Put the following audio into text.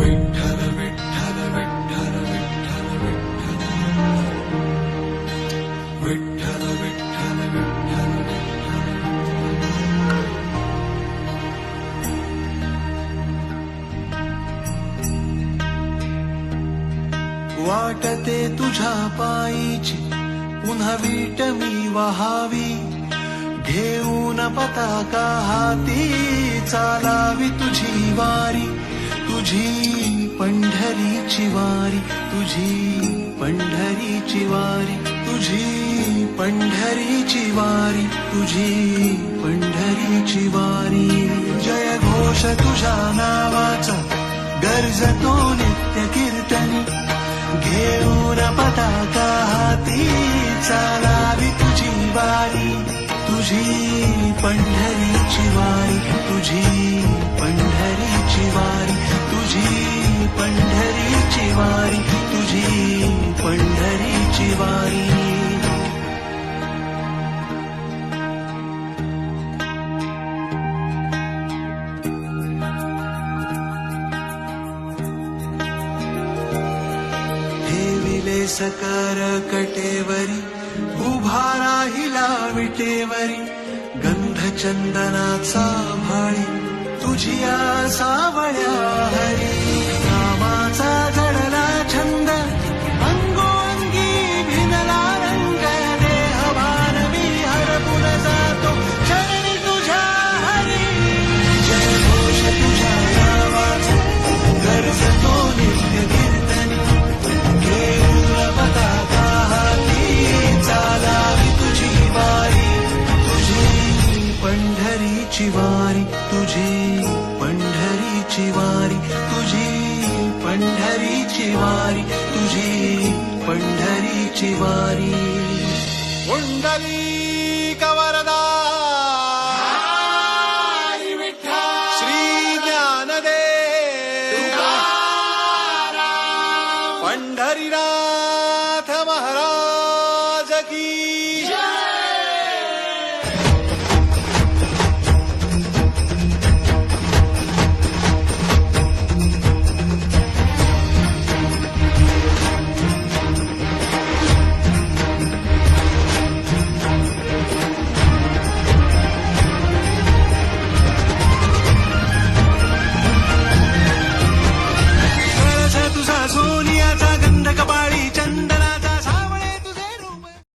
विठ्ठल विठ्ठल विठ्ठल विठ्ठल विठ्ठल विठ्ठल विठ्ठल वाटते तुझ्या पायीची पुन्हा वीट मी वहावी, घेऊन पताका हाती चालावी तुझी वारी, तुझी पंढरीची वारी, तुझी पंढरीची वारी, तुझी पंढरीची वारी, तुझी पंढरीची वारी. जय घोष तुझ्या नावाचा गर्जतो नित्य कीर्तनी, घेऊन पताका हाती चालावी तुझी वारी, तुझी पंढरीची वारी, तुझी पंढरीची वारी, तुझी पंढरीची वारी, तुझी पंढरीची वारी. ठेविले सकर कटेवरी, उभा राहिला विटेवरी, गंधचंदनाचा भाळी तुझिया सावळ्या हरी. नामाचा जडला छंद अंगोंगी भिनला रंग, देहभान मी हरपून जातो चरणी तुझ्या हरी. जय घोष तुझ्या नावाचा गरजतो नित्य कीर्तनी, घेऊन पताका हाती चालावी तुझी वारी, तुझी पंढरीची वारी, तुझी पंढरीची वारी, तुझी पंढरीची वारी, तुझी पंढरीची वारी. पुंडलिक वरदा